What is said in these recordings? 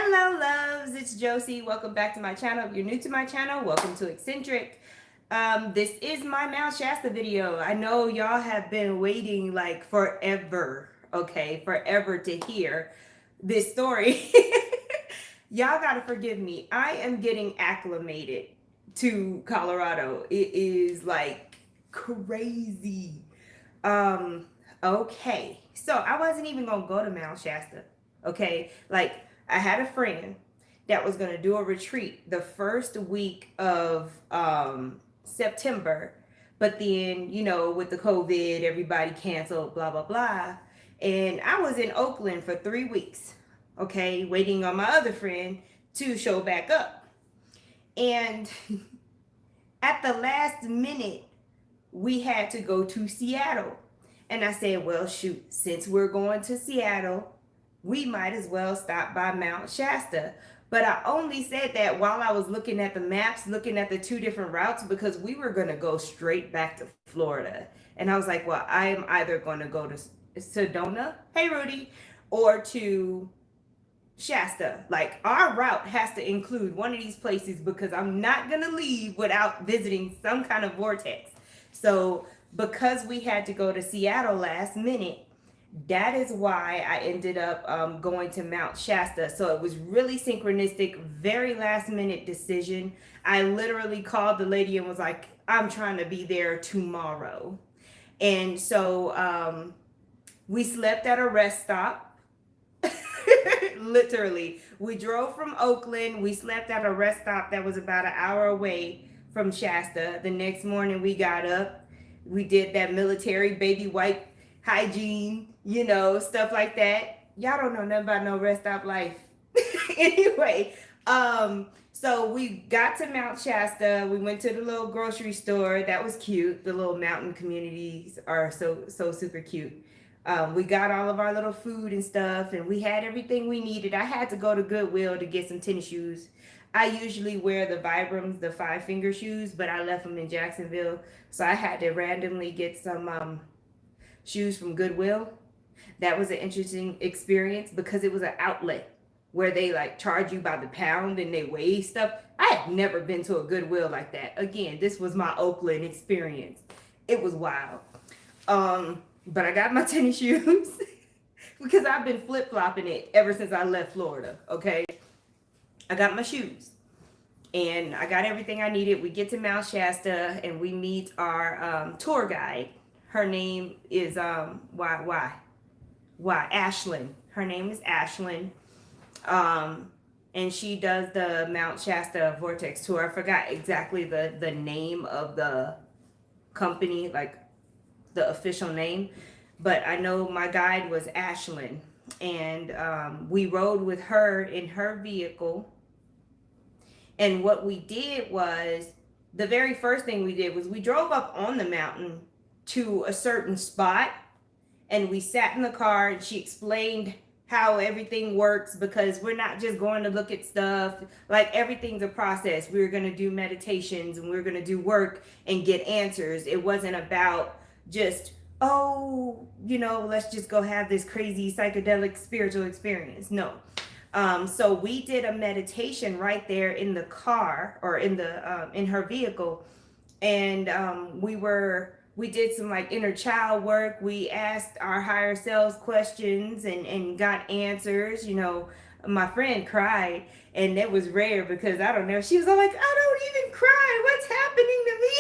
Hello, loves. It's Josie. Welcome back to my channel. If you're new to my channel, welcome to Eccentric. This is my Mount Shasta video. I know y'all have been waiting like forever, okay, forever to hear this story. Y'all gotta forgive me. I am getting acclimated to Colorado. It is like crazy. Um, okay. So I wasn't even gonna go to Mount Shasta. Okay. Like I had a friend that was gonna do a retreat the first week of September, but then, with the COVID, everybody canceled, blah blah blah. And I was in Oakland for 3 weeks, okay, waiting on my other friend to show back up. And at the last minute, we had to go to Seattle. And I said, well, shoot, since we're going to Seattle, we might as well stop by Mount Shasta. But I only said that while I was looking at the maps, looking at the two different routes, because we were going to go straight back to Florida. And I was like, well, I am either going to go to Sedona, hey, Rudy, or to Shasta. Like, our route has to include one of these places because I'm not going to leave without visiting some kind of vortex. So because we had to go to Seattle last minute, that is why I ended up going to Mount Shasta. So it was really synchronistic, very last minute decision. I literally called the lady and was like, I'm trying to be there tomorrow. And so we slept at a rest stop. Literally, we drove from Oakland. We slept at a rest stop that was about an hour away from Shasta. The next morning we got up. We did that military baby wipe hygiene, stuff like that. Y'all don't know nothing about no rest stop life. Anyway, so we got to Mount Shasta. We went to the little grocery store. That was cute. The little mountain communities are so super cute. We got all of our little food and stuff, and we had everything we needed. I had to go to Goodwill to get some tennis shoes. I usually wear the Vibrams, the 5-finger shoes, but I left them in Jacksonville, so I had to randomly get some shoes from Goodwill. That was an interesting experience because it was an outlet where they like charge you by the pound and they weigh stuff. I had never been to a Goodwill like that. Again, this was my Oakland experience. It was wild. But I got my tennis shoes because I've been flip-flopping it ever since I left Florida, okay? I got my shoes and I got everything I needed. We get to Mount Shasta and we meet our tour guide. Her name is Ashlyn. Her name is Ashlyn. And she does the Mount Shasta Vortex tour. I forgot exactly the name of the company, like the official name, but I know my guide was Ashlyn, and we rode with her in her vehicle. And what we did was, the very first thing we did was we drove up on the mountain to a certain spot, and we sat in the car and she explained how everything works, because we're not just going to look at stuff. Like, everything's a process. We were going to do meditations and we were going to do work and get answers. It wasn't about just, let's just go have this crazy psychedelic spiritual experience. No. So we did a meditation right there in the car, or in her vehicle. And we did some like inner child work. We asked our higher selves questions and got answers. My friend cried, and that was rare because I don't know. She was all like, I don't even cry. What's happening to me?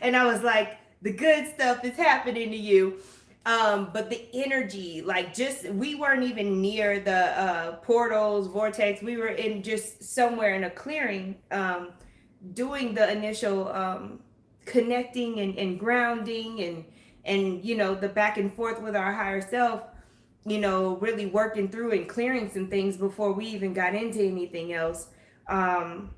And I was like, the good stuff is happening to you. But the energy, like, we weren't even near the portals, vortex. We were in just somewhere in a clearing, doing the initial connecting and grounding and the back and forth with our higher self, really working through and clearing some things before we even got into anything else. And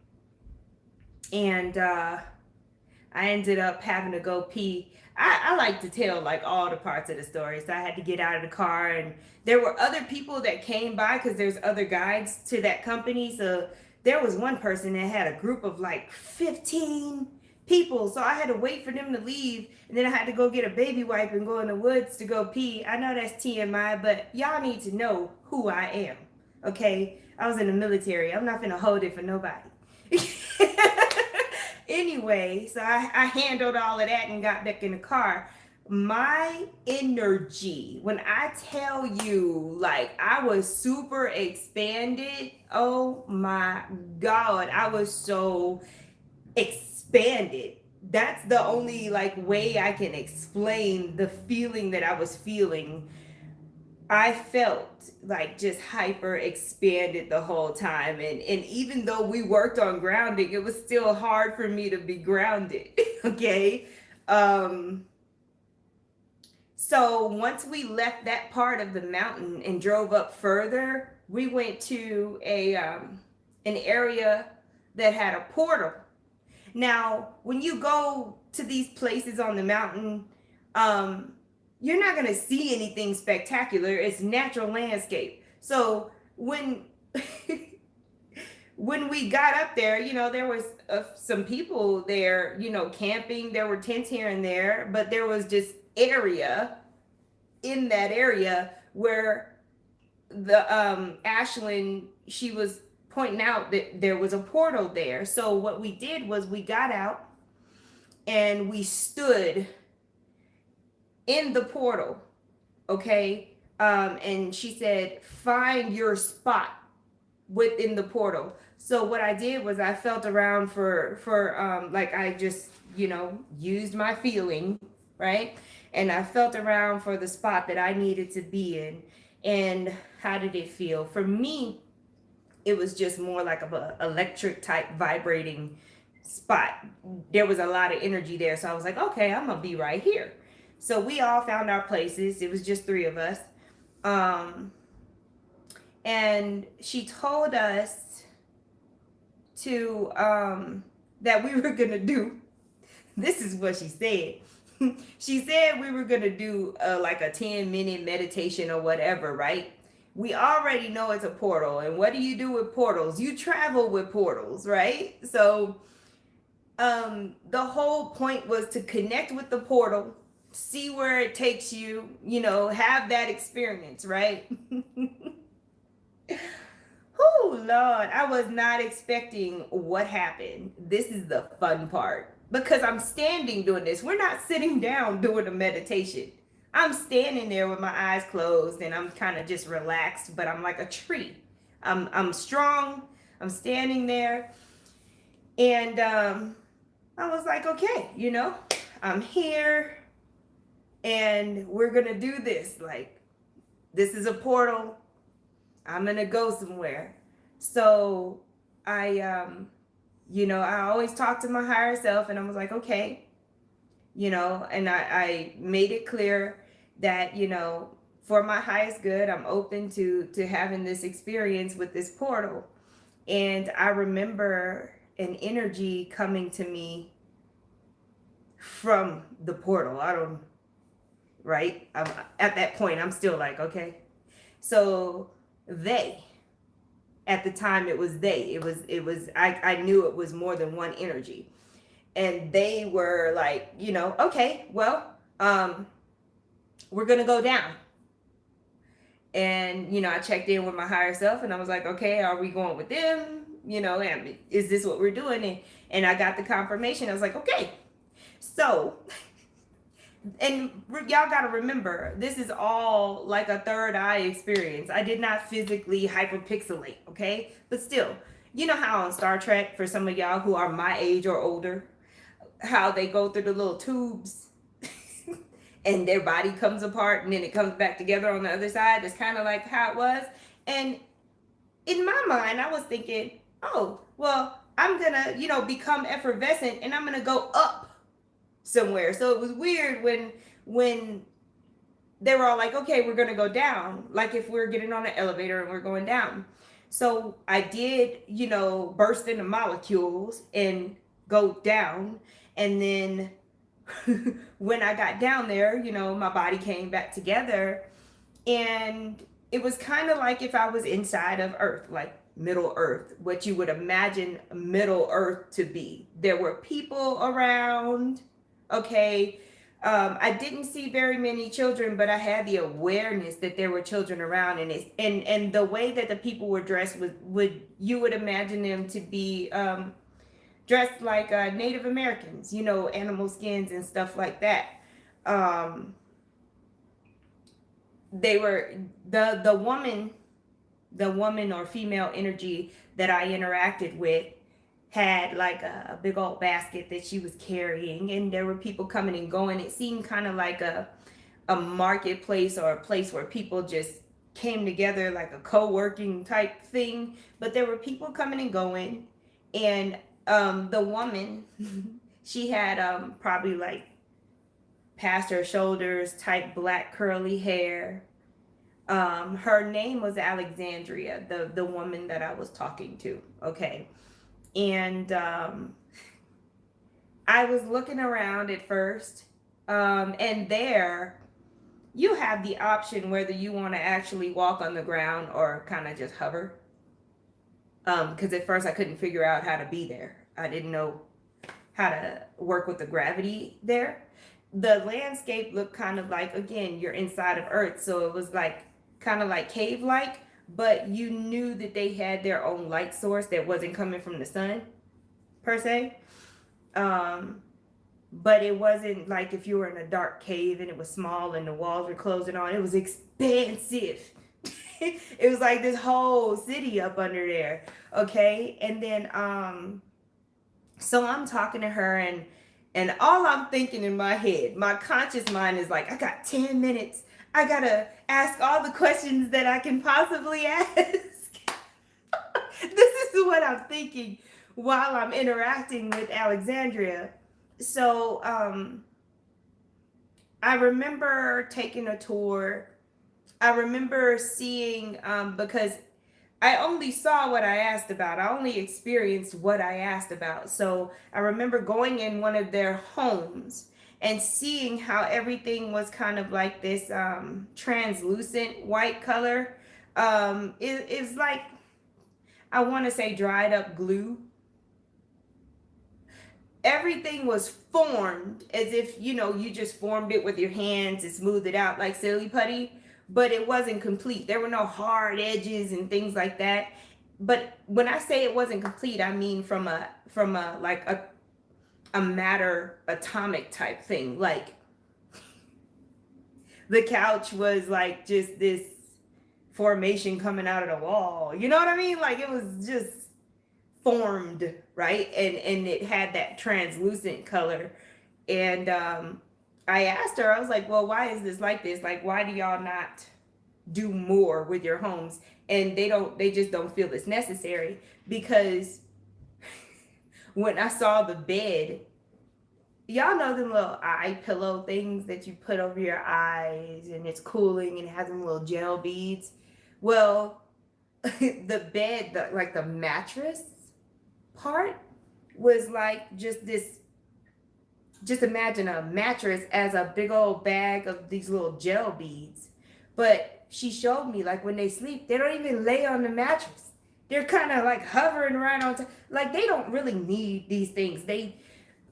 I ended up having to go pee. I like to tell like all the parts of the story. So I had to get out of the car, and there were other people that came by because there's other guides to that company. So there was one person that had a group of like 15 people. So I had to wait for them to leave, and then I had to go get a baby wipe and go in the woods to go pee. I know that's TMI, but y'all need to know who I am. Okay, I was in the military. I'm not gonna hold it for nobody. Anyway, so I handled all of that and got back in the car. My energy, when I tell you, like, I was super expanded, oh my God, I was so expanded. That's the only like way I can explain the feeling that I was feeling. I felt like just hyper expanded the whole time. And even though we worked on grounding, it was still hard for me to be grounded. Okay. Um, so once we left that part of the mountain and drove up further, we went to an area that had a portal. Now, when you go to these places on the mountain, um, you're not going to see anything spectacular. It's natural landscape. So when when we got up there, there was some people there, camping. There were tents here and there, but there was just area in that area where the Ashlyn, she was pointing out that there was a portal there. So what we did was we got out and we stood in the portal, okay? And she said, find your spot within the portal. So what I did was I felt around for like I just, used my feeling, right? And I felt around for the spot that I needed to be in. And how did it feel? For me, it was just more like a electric type vibrating spot. There was a lot of energy there. So I was like, okay, I'm gonna be right here. So we all found our places. It was just three of us. And she told us to that we were gonna do, this is what she said. She said we were gonna do like a 10-minute meditation or whatever, right? We already know it's a portal, and what do you do with portals? You travel with portals, right? So the whole point was to connect with the portal, see where it takes you, have that experience, right? Oh Lord, I was not expecting what happened. This is the fun part because I'm standing doing this. We're not sitting down doing a meditation. I'm standing there with my eyes closed and I'm kind of just relaxed, but I'm like a tree. I'm strong. I'm standing there, and I was like, okay, I'm here, and we're gonna do this. Like, this is a portal. I'm gonna go somewhere. So I I always talk to my higher self, and I was like, okay, and I made it clear that, for my highest good, I'm open to having this experience with this portal. And I remember an energy coming to me from the portal. I don't, right? At that point, I'm still like, okay. So they, at the time it was they, I knew it was more than one energy. And they were like, okay, well, we're going to go down. And, I checked in with my higher self and I was like, okay, are we going with them? And is this what we're doing? And I got the confirmation. I was like, okay. So, and y'all got to remember, this is all like a third eye experience. I did not physically hyperpixelate, okay? But still, you know how on Star Trek, for some of y'all who are my age or older, how they go through the little tubes and their body comes apart and then it comes back together on the other side. It's kind of like how it was. And in my mind, I was thinking, oh, well, I'm going to, become effervescent and I'm going to go up somewhere. So it was weird when they were all like, okay, we're going to go down. Like if we're getting on an elevator and we're going down. So I did, burst into molecules and go down. And then when I got down there, my body came back together, and it was kind of like if I was inside of Earth, like Middle Earth, what you would imagine Middle Earth to be. There were people around, okay, I didn't see very many children, but I had the awareness that there were children around, and the way that the people were dressed would you would imagine them to be dressed like Native Americans, you know, animal skins and stuff like that. Um, they were the woman or female energy that I interacted with had like a big old basket that she was carrying, and there were people coming and going. It seemed kind of like a marketplace or a place where people just came together, like a co-working type thing. But there were people coming and going, and the woman, she had probably like past her shoulders type black curly hair. Her name was Alexandria, the woman that I was talking to. Okay, and I was looking around at first, and there you have the option whether you want to actually walk on the ground or kind of just hover. Because at first I couldn't figure out how to be there. I didn't know how to work with the gravity there. The landscape looked kind of like, again, you're inside of Earth, so it was like kind of like cave like, but you knew that they had their own light source that wasn't coming from the sun per se. But it wasn't like if you were in a dark cave and it was small and the walls were closing on. It was expansive. It was like this whole city up under there. Okay, and then so I'm talking to her, and all I'm thinking in my head, my conscious mind is like, I got 10 minutes. I gotta ask all the questions that I can possibly ask. This is what I'm thinking while I'm interacting with Alexandria. So I remember taking a tour. I remember seeing, because I only saw what I asked about. I only experienced what I asked about. So I remember going in one of their homes and seeing how everything was kind of like this translucent white color. It's like, I want to say dried up glue. Everything was formed as if, you know, you just formed it with your hands and smoothed it out like silly putty, but it wasn't complete. There were no hard edges and things like that. But when I say it wasn't complete, I mean from a like a matter atomic type thing. Like the couch was like just this formation coming out of the wall. You know what I mean? Like it was just formed, right? And it had that translucent color. And I asked her, I was like, well, why is this like this? Like, why do y'all not do more with your homes? And they just don't feel it's necessary. Because when I saw the bed, y'all know them little eye pillow things that you put over your eyes and it's cooling and it has them little gel beads. Well, the bed, like the mattress part was like just this, just imagine a mattress as a big old bag of these little gel beads. But she showed me, like, when they sleep, they don't even lay on the mattress. They're kind of like hovering right on top. Like, they don't really need these things.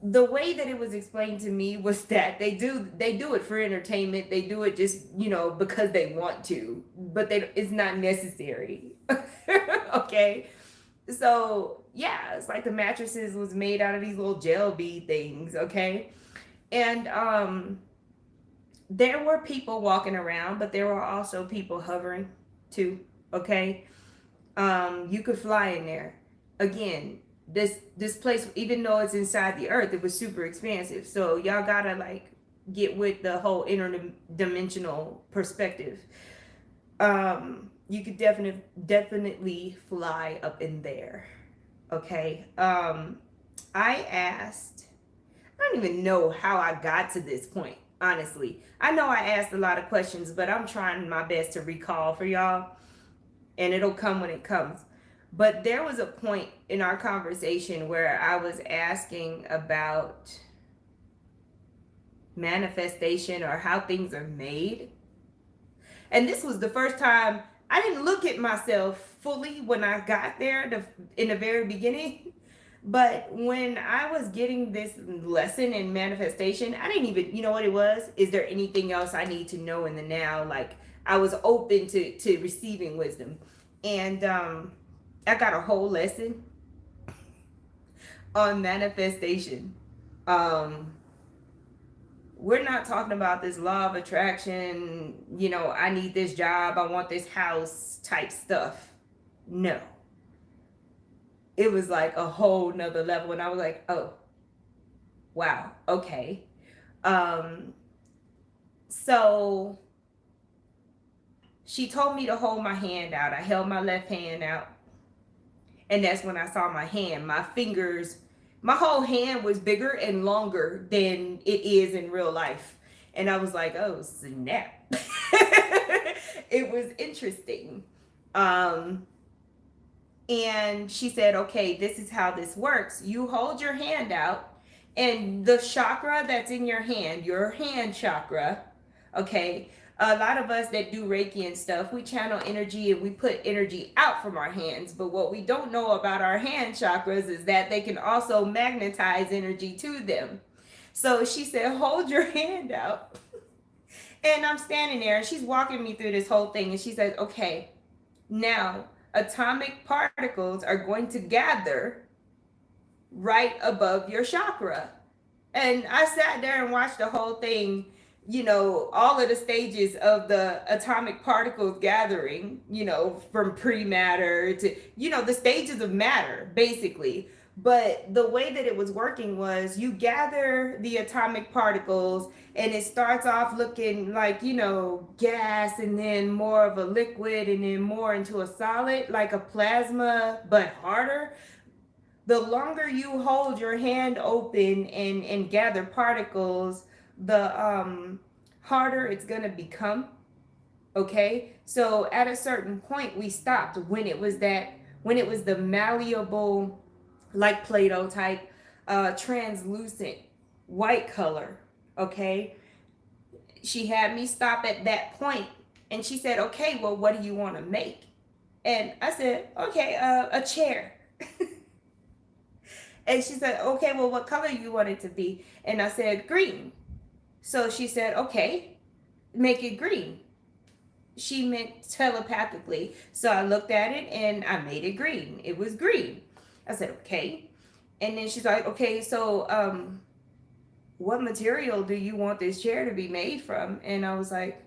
The way that it was explained to me was that they do it for entertainment. They do it just, you know, because they want to, but it's not necessary. Okay. So yeah, it's like the mattresses was made out of these little gel bead things. Okay. And there were people walking around, but there were also people hovering too. Okay. You could fly in there. Again, this place, even though it's inside the earth, it was super expansive. So y'all gotta like get with the whole interdimensional perspective. You could definitely fly up in there. Okay. I asked, I don't even know how I got to this point, honestly. I know I asked a lot of questions, but I'm trying my best to recall for y'all, and it'll come when it comes. But there was a point in our conversation where I was asking about manifestation or how things are made. And this was the first time I didn't look at myself fully when I got there in the very beginning. But when I was getting this lesson in manifestation, I didn't even, you know what it was? Is there anything else I need to know in the now? Like, I was open to receiving wisdom. And I got a whole lesson on manifestation. Um, we're not talking about this law of attraction, I need this job, I want this house type stuff. No. It was like a whole nother level. And I was like, oh, wow, okay. Um, so she told me to hold my hand out. I held my left hand out. And that's when I saw my hand. My fingers, my whole hand was bigger and longer than it is in real life. And I was like, oh, snap. It was interesting. And she said, okay, this is how this works. You hold your hand out, and the chakra that's in your hand chakra, okay, a lot of us that do Reiki and stuff, we channel energy and we put energy out from our hands. But what we don't know about our hand chakras is that they can also magnetize energy to them. So she said, hold your hand out. And I'm standing there and she's walking me through this whole thing. And she says, okay, now atomic particles are going to gather right above your chakra. And I sat there and watched the whole thing, all of the stages of the atomic particles gathering, from pre-matter to, the stages of matter, basically. But the way that it was working was you gather the atomic particles and it starts off looking like, gas, and then more of a liquid, and then more into a solid, like a plasma, but harder. The longer you hold your hand open and gather particles, the harder it's going to become. Okay. So at a certain point we stopped when it was the malleable, like Play-Doh type, translucent white color. Okay. She had me stop at that point and she said, okay, well, what do you want to make? And I said, okay, a chair. And she said, okay, well, what color you want it to be? And I said, green. So she said, okay, make it green. She meant telepathically. So I looked at it and I made it green. It was green. I said, okay. And then she's like, okay, so what material do you want this chair to be made from? And I was like,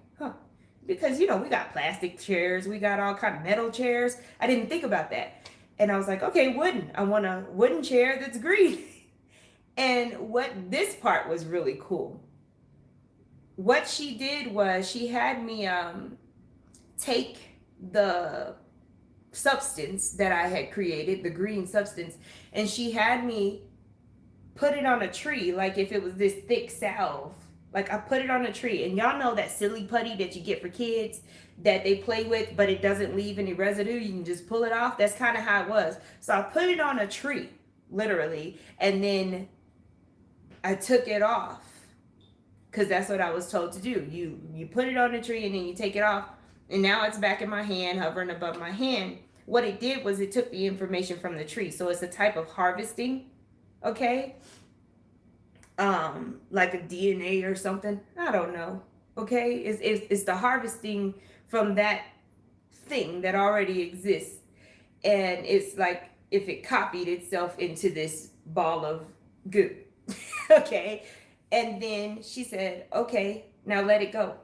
because, we got plastic chairs. We got all kind of metal chairs. I didn't think about that. And I was like, okay, wooden. I want a wooden chair that's green. And what this part was really cool. What she did was she had me take the substance that I had created, the green substance, and she had me put it on a tree, like if it was this thick salve. Like I put it on a tree, and y'all know that silly putty that you get for kids that they play with, but it doesn't leave any residue. You can just pull it off. That's kind of how it was. So I put it on a tree, literally, and then I took it off because that's what I was told to do. You put it on the tree and then you take it off, and now it's back in my hand, hovering above my hand. What it did was it took the information from the tree. So it's a type of harvesting, okay? Like a DNA or something. I don't know. Okay, it's the harvesting from that thing that already exists, and it's like if it copied itself into this ball of goo. Okay, and then she said, okay, now let it go.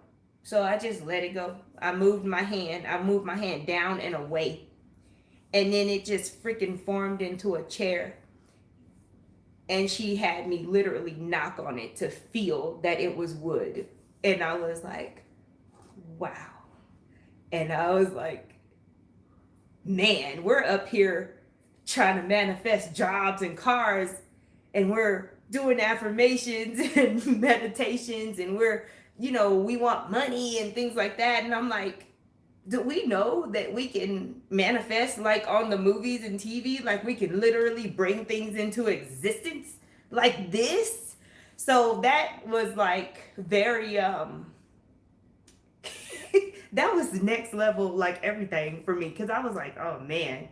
So I just let it go. I moved my hand down and away, and then it just freaking formed into a chair. And she had me literally knock on it to feel that it was wood. And I was like, wow. And I was like, man, we're up here trying to manifest jobs and cars, and we're doing affirmations and meditations, and we want money and things like that. And I'm like, do we know that we can manifest like on the movies and TV? Like we can literally bring things into existence like this? So that was like very, that was the next level, like everything for me. Cause I was like, oh man,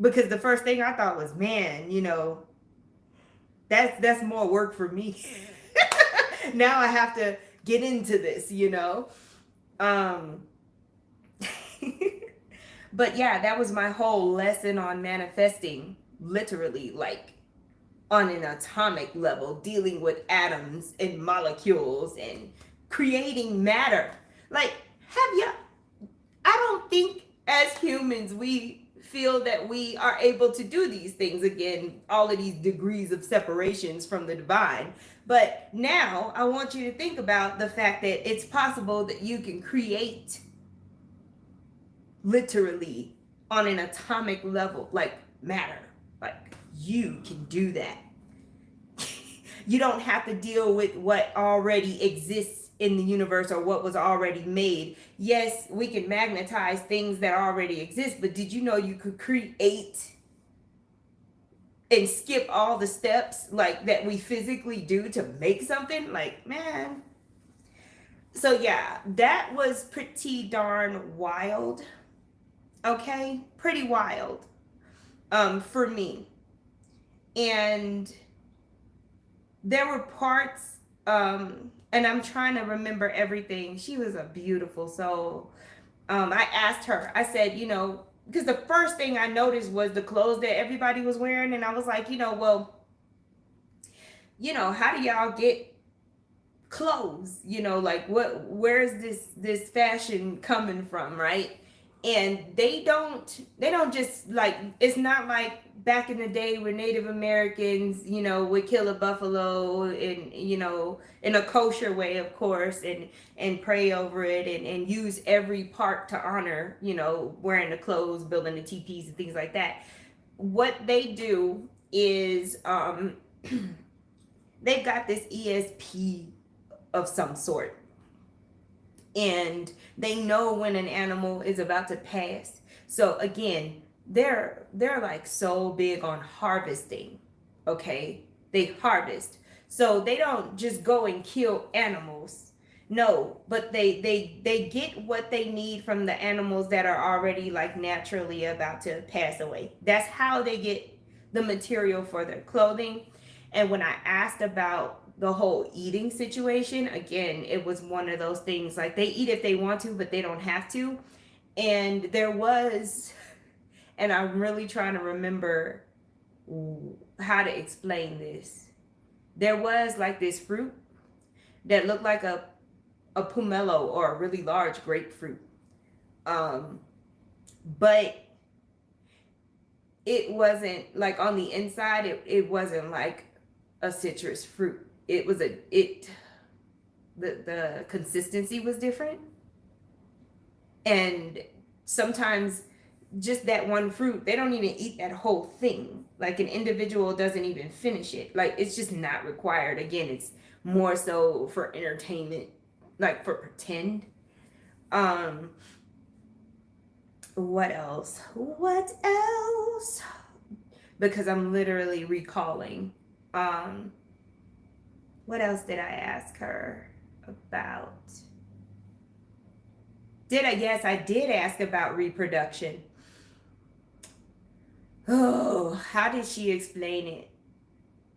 because the first thing I thought was, man, That's more work for me. Now I have to get into this, you know. Um but yeah, that was my whole lesson on manifesting, literally, like on an atomic level, dealing with atoms and molecules and creating matter. Like, have you, I don't think as humans we feel that we are able to do these things again, all of these degrees of separations from the divine. But now I want you to think about the fact that it's possible that you can create literally on an atomic level, like matter. Like, you can do that. You don't have to deal with what already exists in the universe or what was already made. Yes, we can magnetize things that already exist, but did you know you could create and skip all the steps like that we physically do to make something? Like, man. So yeah, that was pretty darn wild. Okay? Pretty wild. For me. And there were parts, and I'm trying to remember everything. She was a beautiful soul. I asked her, I said, you know, because the first thing I noticed was the clothes that everybody was wearing, and I was like, you know, well, you know, how do y'all get clothes? You know, like where's this fashion coming from, right? And they don't just, like, it's not like back in the day where Native Americans, you know, would kill a buffalo and, you know, in a kosher way, of course, and pray over it and use every part to honor, you know, wearing the clothes, building the teepees and things like that. What they do is they've got this ESP of some sort, and they know when an animal is about to pass. So again, they're like so big on harvesting. Okay, they harvest, so they don't just go and kill animals. No, but they get what they need from the animals that are already like naturally about to pass away. That's how they get the material for their clothing. And when I asked about the whole eating situation, again, it was one of those things, like they eat if they want to, but they don't have to. And there was, and I'm really trying to remember how to explain this. There was like this fruit that looked like a pomelo or a really large grapefruit. Um, but it wasn't like on the inside, it wasn't like a citrus fruit. It was the consistency was different. And sometimes just that one fruit, they don't even eat that whole thing. Like an individual doesn't even finish it. Like, it's just not required. Again, it's more so for entertainment, like for pretend. Um, what else? What else? Because I'm literally recalling. Um, what else did I ask her about? Yes, I did ask about reproduction. Oh, how did she explain it?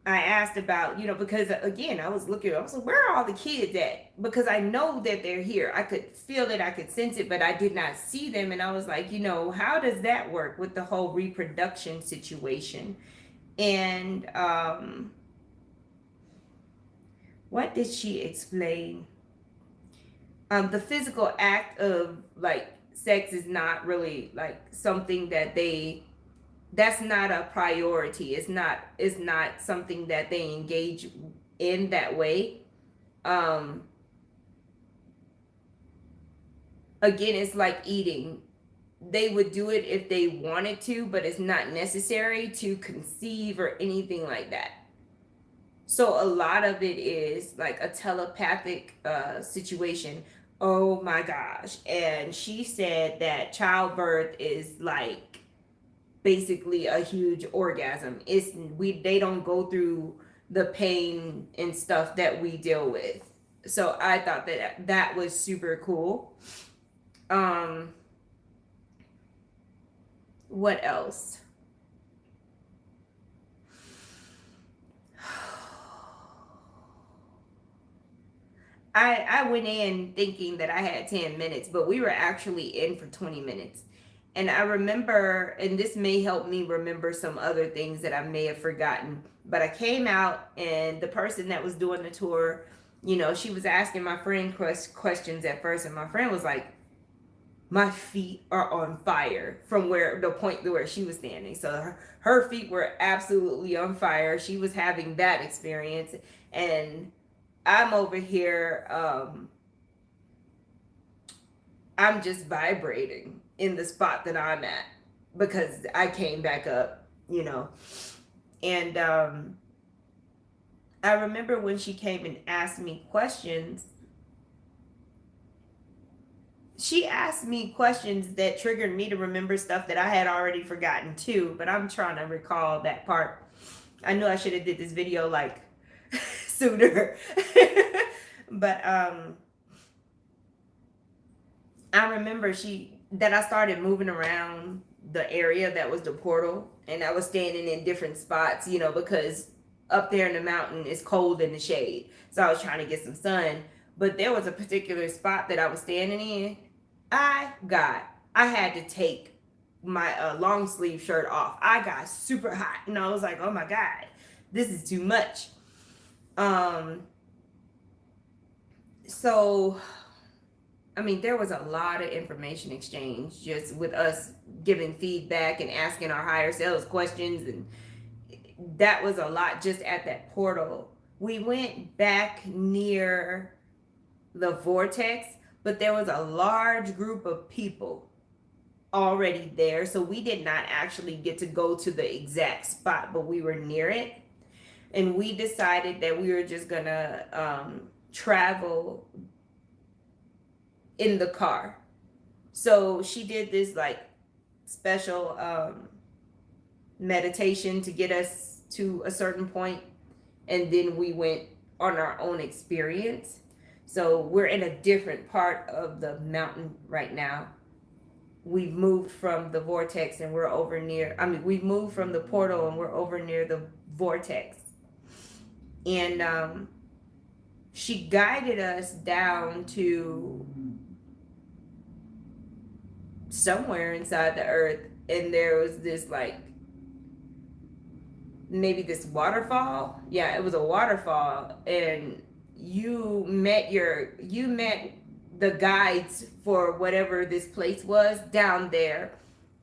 I asked about, you know, because again, I was like, where are all the kids at? Because I know that they're here. I could feel it, I could sense it, but I did not see them. And I was like, you know, how does that work with the whole reproduction situation? And what did she explain? The physical act of like sex is not really like something that that's not a priority. It's not something that they engage in that way. Um Again, it's like eating. They would do it if they wanted to, but it's not necessary to conceive or anything like that. So a lot of it is like a telepathic situation. Oh my gosh. And she said that childbirth is like basically a huge orgasm. They don't go through the pain and stuff that we deal with. So I thought that was super cool. Um what else? I went in thinking that I had 10 minutes, but we were actually in for 20 minutes. And I remember, and this may help me remember some other things that I may have forgotten, but I came out and the person that was doing the tour, she was asking my friend questions at first, and my friend was like, my feet are on fire from where the point where she was standing. So her feet were absolutely on fire. She was having that experience. And I'm over here, I'm just vibrating in the spot that I'm at because I came back up. And I remember when she came and asked me questions, she asked me questions that triggered me to remember stuff that I had already forgotten too, but I'm trying to recall that part. I knew I should have did this video like sooner. But I remember that I started moving around the area that was the portal, and I was standing in different spots, because up there in the mountain it's cold in the shade. So I was trying to get some sun, but there was a particular spot that I was standing in. I had to take my long sleeve shirt off. I got super hot, and I was like, "Oh my god, this is too much." So I mean, there was a lot of information exchange just with us giving feedback and asking our higher selves questions, and that was a lot just at that portal. We went back near the vortex, but there was a large group of people already there, so we did not actually get to go to the exact spot, but we were near it. And we decided that we were just gonna travel in the car. So she did this like special meditation to get us to a certain point, and then we went on our own experience. So we're in a different part of the mountain right now. We've moved from the vortex and we're over near, we've moved from the portal and we're over near the vortex. And she guided us down to somewhere inside the earth, and there was this like maybe this waterfall. Yeah, it was a waterfall, and you met the guides for whatever this place was down there,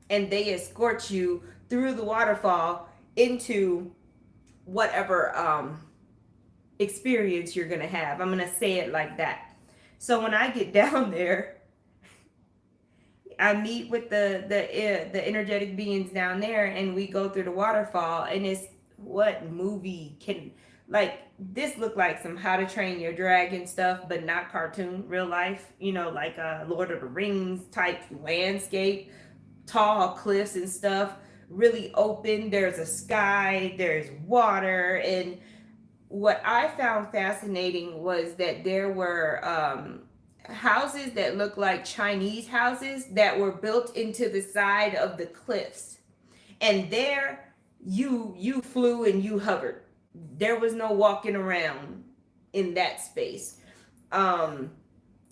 and they escort you through the waterfall into whatever experience you're gonna have. I'm gonna say it like that. So when I get down there, I meet with the energetic beings down there, and we go through the waterfall, and it's what movie can like this look like some How to Train Your Dragon stuff, but not cartoon, real life, like a Lord of the Rings type landscape, tall cliffs and stuff, really open. There's a sky, there's water, and what I found fascinating was that there were houses that looked like Chinese houses that were built into the side of the cliffs. And there you flew and you hovered. There was no walking around in that space. And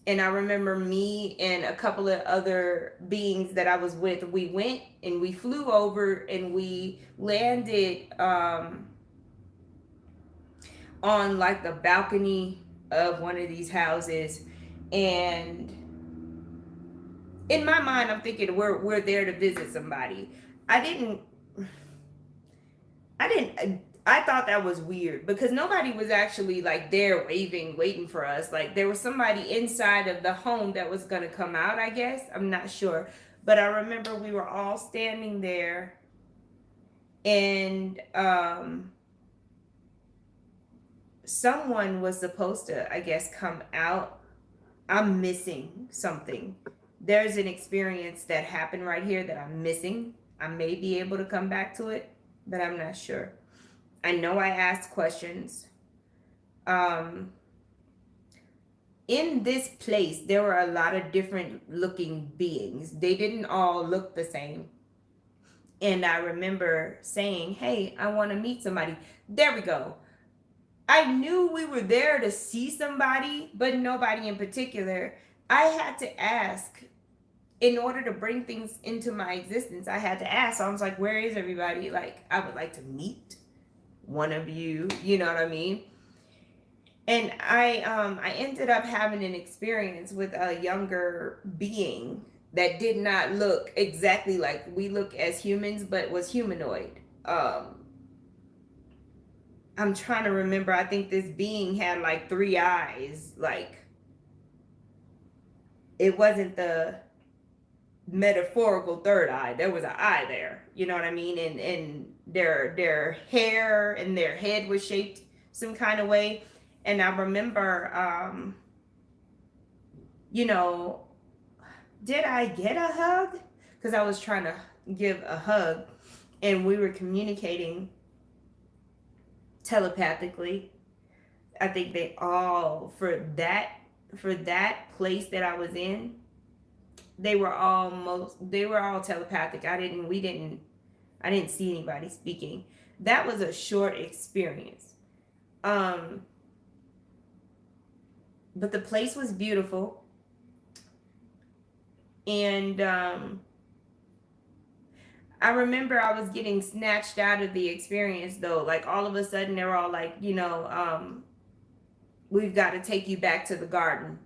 I remember me and a couple of other beings that I was with, we went and we flew over and we landed on like the balcony of one of these houses. And in my mind, I'm thinking we're there to visit somebody. I thought that was weird because nobody was actually like there waiting for us. Like there was somebody inside of the home that was gonna come out, I guess. I'm not sure. But I remember we were all standing there, and someone was supposed to, I guess, come out. I'm missing something. There's an experience that happened right here that I'm missing. I may be able to come back to it, but I'm not sure. I know I asked questions. In this place, there were a lot of different looking beings. They didn't all look the same. And I remember saying, hey, I want to meet somebody. There we go. I knew we were there to see somebody, but nobody in particular. I had to ask in order to bring things into my existence. I had to ask. So I was like, where is everybody? Like, I would like to meet one of you. You know what I mean? And I ended up having an experience with a younger being that did not look exactly like we look as humans, but was humanoid. I'm trying to remember. I think this being had like three eyes. Like, it wasn't the metaphorical third eye. There was an eye there. You know what I mean? And their hair and their head was shaped some kind of way. And I remember, you know, did I get a hug? Because I was trying to give a hug, and we were communicating telepathically. I think they all for that place that I was in, they were all telepathic. I didn't see anybody speaking. That was a short experience. But the place was beautiful. And I remember I was getting snatched out of the experience though. Like, all of a sudden they were all like, we've got to take you back to the garden.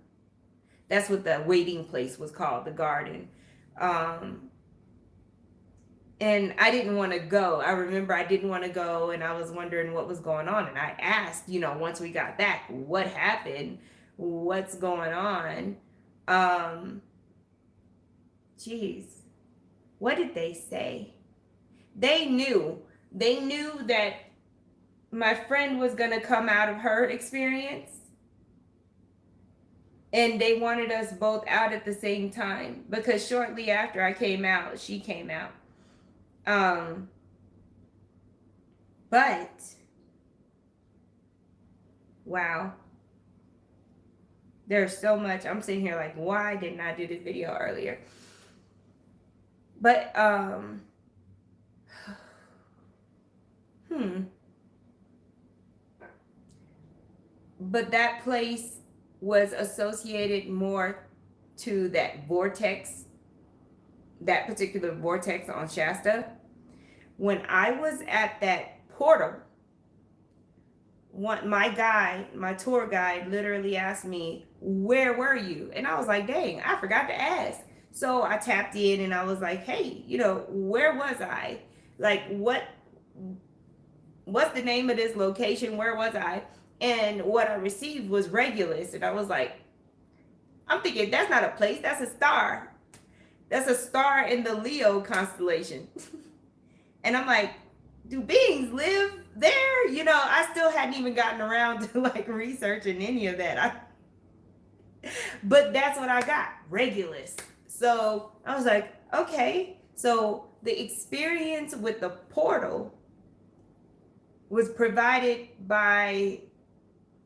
That's what the waiting place was called, the garden. And I didn't want to go. I remember I didn't want to go, and I was wondering what was going on. And I asked, once we got back, what happened? What's going on? Geez, what did they say? They knew that my friend was going to come out of her experience, and they wanted us both out at the same time, because shortly after I came out, she came out. But wow, there's so much. I'm sitting here like, why didn't I do this video earlier? But but that place was associated more to that vortex, that particular vortex on Shasta. When I was at that portal, my tour guide literally asked me, where were you? And I was like, dang, I forgot to ask. So I tapped in and I was like, hey, where was I? Like, what's the name of this location? Where was I? And what I received was Regulus. And I was like, I'm thinking, that's not a place, that's a star. That's a star in the Leo constellation. And I'm like, do beings live there? I still hadn't even gotten around to like researching any of that. But that's what I got, Regulus. So I was like, okay. So the experience with the portal was provided by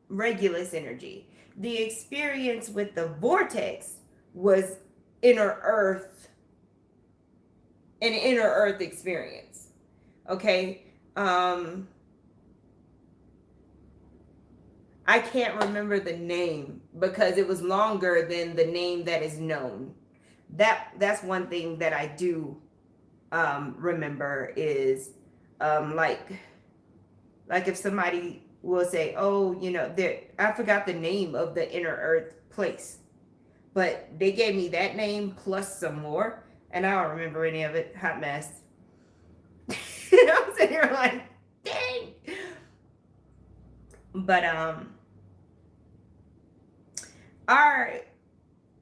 Regulus energy. The experience with the vortex was an inner earth experience. Okay. I can't remember the name because it was longer than the name that is known. That's one thing that I do remember is like if somebody will say, oh, I forgot the name of the inner earth place, but they gave me that name plus some more, and I don't remember any of it. Hot mess. I'm sitting here like, dang. But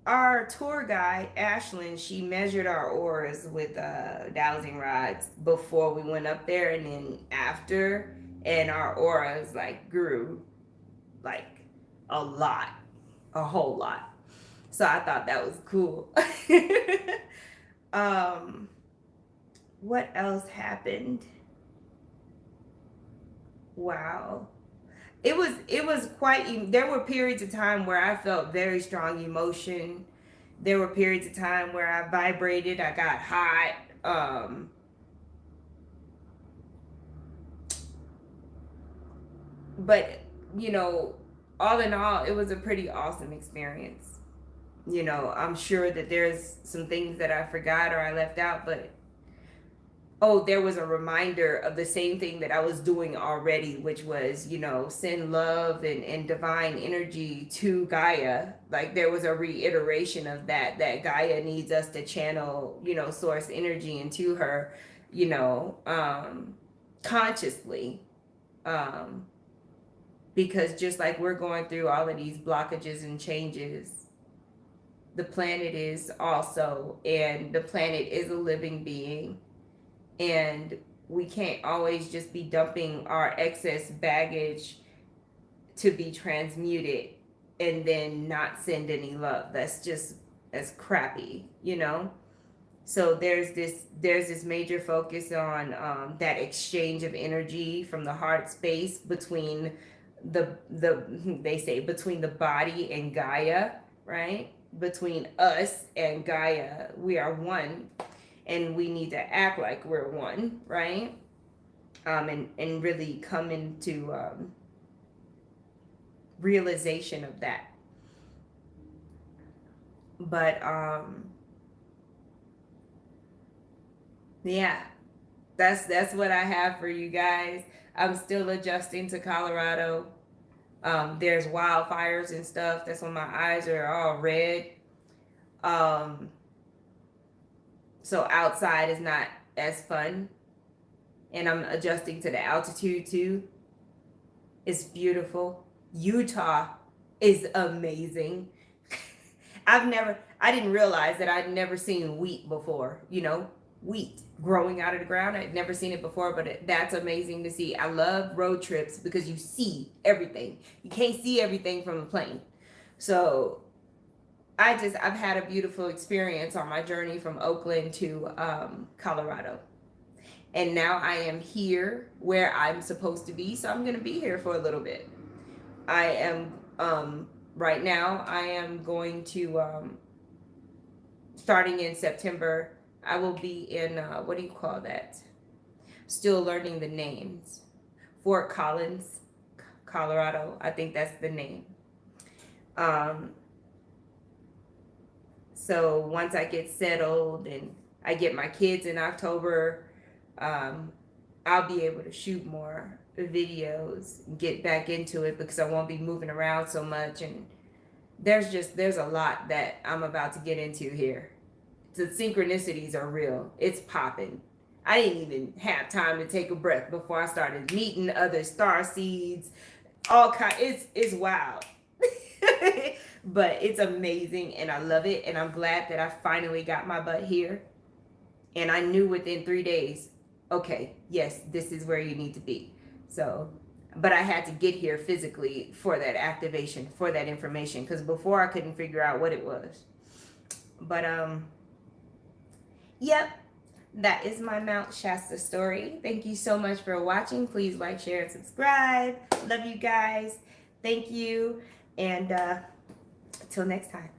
our tour guide Ashlyn, she measured our auras with dowsing rods before we went up there, and then after, and our auras like grew like a lot, a whole lot. So I thought that was cool. What else happened? Wow. It was quite, there were periods of time where I felt very strong emotion. There were periods of time where I vibrated, I got hot. But you know, all in all, it was a pretty awesome experience. You know, I'm sure that there's some things that I forgot or I left out, but oh, there was a reminder of the same thing that I was doing already, which was, you know, send love and divine energy to Gaia. Like there was a reiteration of that, that Gaia needs us to channel, you know, source energy into her, you know, consciously. Um, because just like we're going through all of these blockages and changes, the planet is also, and the planet is a living being, and we can't always just be dumping our excess baggage to be transmuted and then not send any love. That's crappy, you know. So there's this major focus on that exchange of energy from the heart space between the they say between the body and Gaia, right? Between us and Gaia, we are one, and we need to act like we're one, right? And really come into realization of that. But yeah, that's what I have for you guys. I'm still adjusting to Colorado. There's wildfires and stuff. That's when my eyes are all red. Um, so outside is not as fun, and I'm adjusting to the altitude too. It's beautiful. Utah is amazing. I didn't realize that I'd never seen wheat before, you know, wheat growing out of the ground. I'd never seen it before, but that's amazing to see. I love road trips because you see everything. You can't see everything from a plane. So I've had a beautiful experience on my journey from Oakland to Colorado. And now I am here where I'm supposed to be, so I'm going to be here for a little bit. I am right now I am going to starting in September, I will be in what do you call that? Still learning the names. Fort Collins, Colorado. I think that's the name. So once I get settled and I get my kids in October, I'll be able to shoot more videos and get back into it because I won't be moving around so much. And there's a lot that I'm about to get into here. The synchronicities are real. It's popping. I didn't even have time to take a breath before I started meeting other star seeds. All kind. It's wild. But it's amazing and I love it, and I'm glad that I finally got my butt here. And I knew within 3 days, okay, yes, this is where you need to be. So, but I had to get here physically for that activation, for that information, because before I couldn't figure out what it was. But yep, that is my Mount Shasta story. Thank you so much for watching. Please like, share, and subscribe. Love you guys. Thank you. And until next time.